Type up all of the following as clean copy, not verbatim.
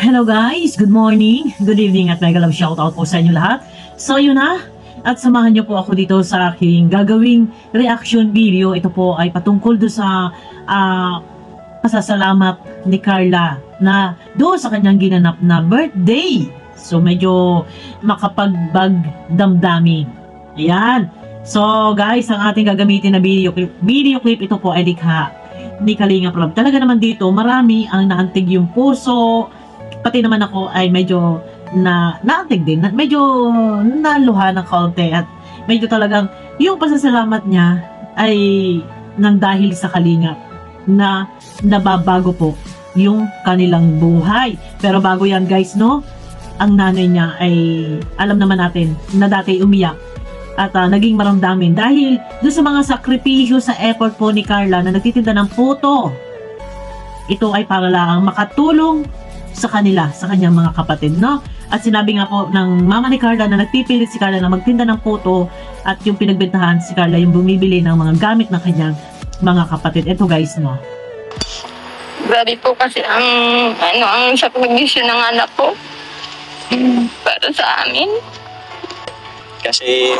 Hello guys, good morning, good evening at mega love shoutout po sa inyo lahat. So yun na, at samahan niyo po ako dito sa aking gagawing reaction video. Ito po ay patungkol do sa pasasalamat ni Carla na doon sa kanyang ginanap na birthday. So medyo makapagbagdamdamin. Ayan. So guys, ang ating gagamitin na video clip ito po ay likha ni Kalinga Prab. Talaga naman dito, marami ang naantig yung puso. Pati naman ako ay medyo naantig din. Medyo naluha ng kaunti at medyo talagang yung pasasalamat niya ay nang dahil sa Kalinga na nababago po yung kanilang buhay. Pero bago yan guys, no? Ang nanay niya ay alam naman natin na dati umiyak at naging maramdamin dahil doon sa mga sakripisyo sa effort po ni Carla na nagtitinda ng puto. Ito ay para lang makatulong sa kanila, sa kanyang mga kapatid, no? At sinabi nga po ng mama ni Carla na nagpipilit si Carla na magtinda ng puto at yung pinagbentahan si Carla yung bumibili ng mga gamit ng kanyang mga kapatid. Ito guys, no? Grabe po kasi ang sakripisyo ng anak ko para sa amin. Kasi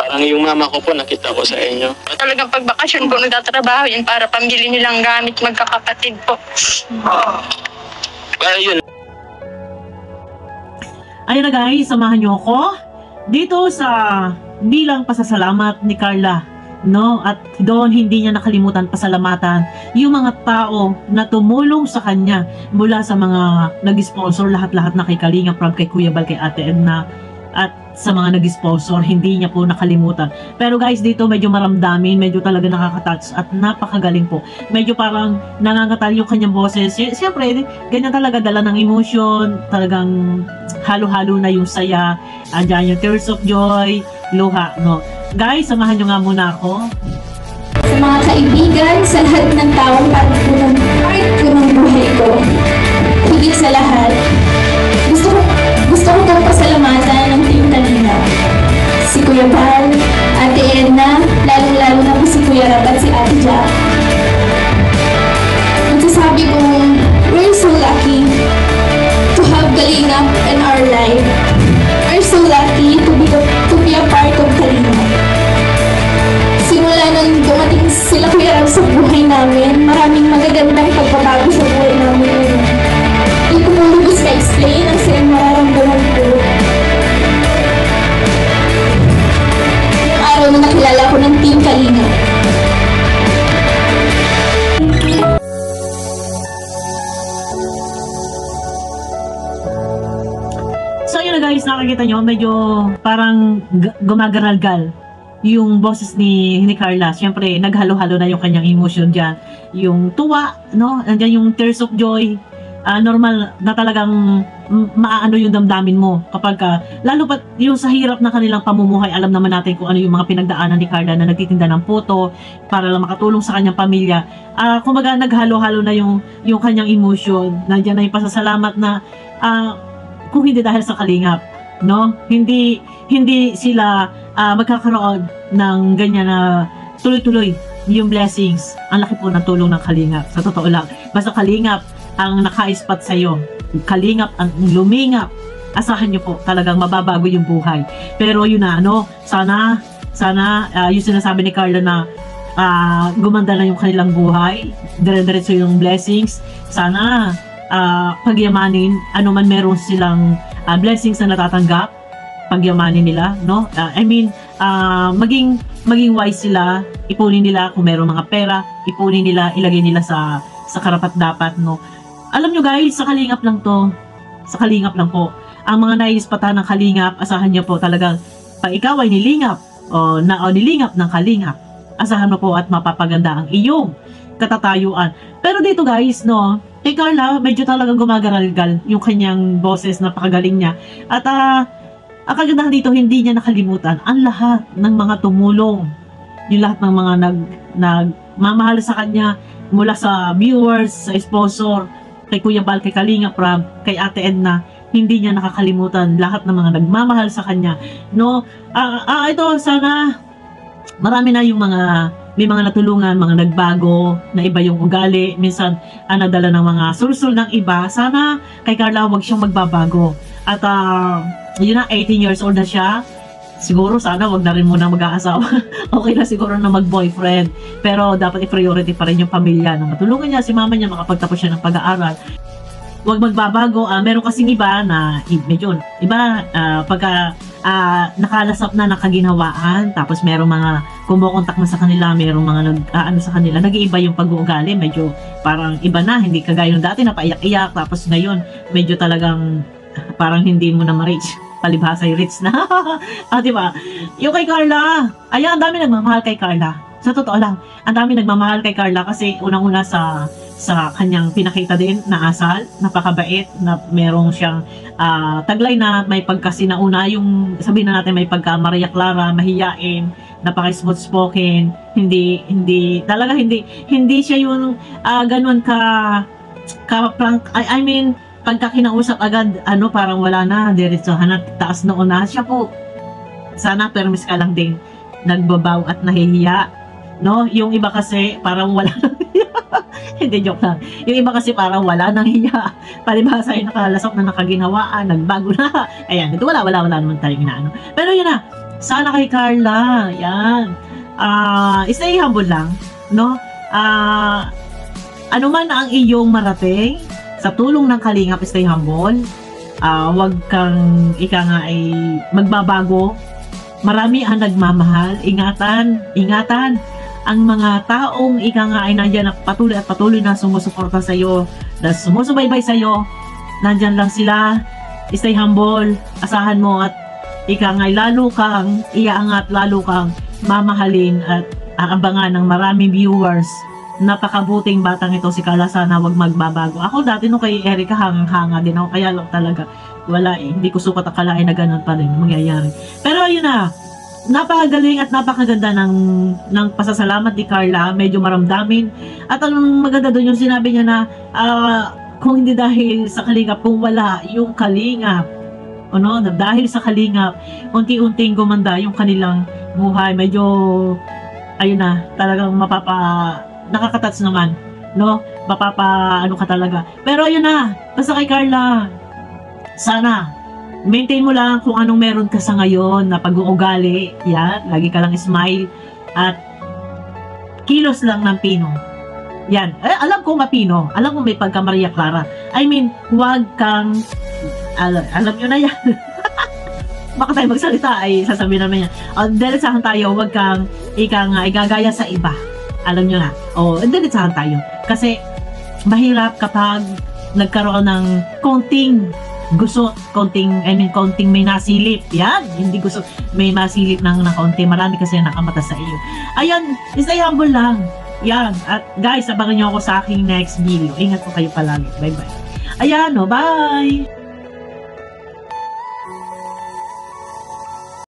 parang yung mama ko po nakita ko sa inyo. Talagang pagbakasyon ko nagtatrabaho yan para pambili nilang gamit magkakapatid po. Pero yun. Ayun na guys, samahan nyo ako dito sa bilang pasasalamat ni Carla, no? At doon hindi niya nakalimutan pasalamatan yung mga tao na tumulong sa kanya mula sa mga nag-sponsor, lahat-lahat na kay Kalinga Prab, kay Kuya Bal, kay Ate Edna at sa mga nag-sponsor, hindi niya po nakalimutan. Pero guys, dito medyo maramdamin, medyo talaga nakaka-touch at napakagaling po. Medyo parang nangangatal yung kanyang boses. Siyempre, ganyan talaga, dala ng emotion, talagang halo-halo na yung saya, andyan yung tears of joy, luha, no? Guys, samahan nyo nga muna ako. Sa mga kaibigan, sa lahat ng taong part ko ng buhay ko. Higit sa lahat, gusto ko itong pasalamatan ng Team Kalinga. Si Kuya Bal, Ate Edna, lalong-lalo na po si Kuya Rab at si Ate Jack. Magsasabi kong, we're so lucky to have Kalinga in our life. We're so lucky to be a part of Kalinga. Simula nung dumating sila Kuya Rab sa buhay namin, maraming magagandang pagbabago sa buhay namin ngayon. Hindi ko po lubos na-explain ang sayang mararamdaman ko. Yung araw na nakilala ko ng Team Kalinga. So yun na guys, nakikita nyo, medyo parang gumagaralgal yung boses ni Carla. Siyempre, naghalo-halo na yung kanyang emotion dyan. Yung tuwa, no? Nandiyan yung tears of joy. Normal na talagang maaano yung damdamin mo kapag lalo pa yung sa hirap na kanilang pamumuhay. Alam naman natin kung ano yung mga pinagdaanan ni Carla na nagtitinda ng puto para lang makatulong sa kanyang pamilya. Kumbaga naghalo-halo na yung kanyang emotion. Nandiyan na yung pasasalamat na kung hindi dahil sa Kalingap, no? Hindi sila magkakaroon ng ganyan na tuloy-tuloy yung blessings. Ang laki po ng tulong ng Kalingap. Sa totoo lang, basta Kalingap ang naka-spot sa'yo, Kalingap ang lumingap, asahan nyo po talagang mababago yung buhay. Pero yun na, ano, sana yung sinasabi ni Carla na gumanda na yung kanilang buhay, dire-diretso yung blessings. Sana pagyamanin, ano man meron silang blessings na natatanggap, pagyamanin nila, no? Maging wise sila, ipunin nila kung meron mga pera, ipunin nila, ilagay nila sa karapat-dapat, no? Alam nyo guys, sa Kalingap lang to. Sa Kalingap lang po. Ang mga naiispatan ng Kalingap, asahan nyo po talagang pag ikaw ay nilingap o nilingap ng Kalingap, asahan mo po at mapapaganda ang iyong katatayuan. Pero dito guys, no, kay Carla, medyo talagang gumagaralgal yung kanyang boses, napakagaling niya. At ang kagandahan dito, hindi niya nakalimutan ang lahat ng mga tumulong. Yung lahat ng mga nagmamahal sa kanya, mula sa viewers, sa sponsor, kay Kuya Bal, kay Kalinga Prab, kay Ate Edna, hindi niya nakakalimutan lahat ng mga nagmamahal sa kanya, no? Ito, sana marami na yung mga may mga natulungan, mga nagbago, na iba yung ugali, minsan nadala ng mga sulsul ng iba. Sana kay Carla wag siyang magbabago. At yun na, 18 years old na siya. Siguro sana wag na rin muna mag-aasawa. Okay na siguro na mag-boyfriend. Pero dapat i-priority pa rin yung pamilya. Na matulungan niya si mama niya makapagtapos siya ng pag-aaral. Wag magbabago. Meron kasing iba na medyo iba pagka nakalasap na nakaginhawaan, tapos merong mga kumukontak na sa kanila, merong mga ano sa kanila, nag-iiba yung pag-uugali, medyo parang iba na, hindi kagaya nung dati na paiyak-iyak, tapos ngayon medyo talagang parang hindi mo na ma-reach, palibhasa yung reach na. Diba? Yung kay Carla, ayan, ang dami nagmamahal kay Carla. Sa totoo lang, ang dami nagmamahal kay Carla kasi unang-una sa kanyang pinakita din na asal, napakabait, na merong siyang taglay na may pagkasinauna, yung sabihin na natin may pagka Maria Clara, mahiyain, napaka-smooth spoken, hindi siya yung ganun ka prank, I mean, pagka kinausap agad, parang wala na, diretsohan na, taas noon na, siya po, sana permis ka lang din, nagbabaw at nahihiya, no? Yung iba kasi, parang wala nang hiya. Hindi, joke lang. Yung iba kasi parang wala nang hiya. Palibhasa yung nakalasok na nakaginhawaan, nagbago na. Ayan, ito wala naman tayong inaano. Pero yun na, sana kay Carla, yan. Stay humble lang, no? Ano man ang iyong marating, sa tulong ng Kalingap, stay humble. Wag kang ay magbabago. Marami ang nagmamahal. Ingatan ang mga taong ay nandyan na patuloy na sumusuporta sa iyo, na sumusubaybay sa iyo. Nandyan lang sila. Stay humble. Asahan mo at lalo kang iaangat, lalo kang mamahalin at aabangan ng maraming viewers. Napakabuting batang ito si Carla, sana wag magbabago. Ako dati nung kay Erica hangang-hanga din ako, kaya lang talaga wala hindi ko sukat akalain na ganun pa rin mangyayari. Pero ayun na, napakagaling at napakaganda ng pasasalamat ni Carla, medyo maramdamin. At ang maganda doon yung sinabi niya na kung hindi dahil sa Kalingap, kung wala yung Kalingap, dahil sa Kalingap, unti-unting gumanda yung kanilang buhay. Medyo ayun na, talagang nakakatats naman, no? Ka talaga. Pero ayun na, basta kay Carla, sana maintain mo lang kung anong meron ka sa ngayon na pag-uugali. Yan, lagi ka lang smile at kilos lang ng pino. Yan, alam ko mapino, alam ko may pagka Maria Clara. I mean, huwag kang alam nyo na yan. Baka tayo magsalita ay sasabihin namin yan. Diretsahan tayo, huwag kang igagaya sa iba. Alam nyo na. Diretsahan tayo. Kasi mahirap kapag nagkaroon ng konting konting may nasilip. Yan, hindi gusto may masilip ng konti. Marami kasi nakamata sa iyo. Ayan, stay humble lang. Yan. At guys, abangan nyo ako sa aking next video. Ingat po kayo palagi. Bye-bye. Ayan, bye!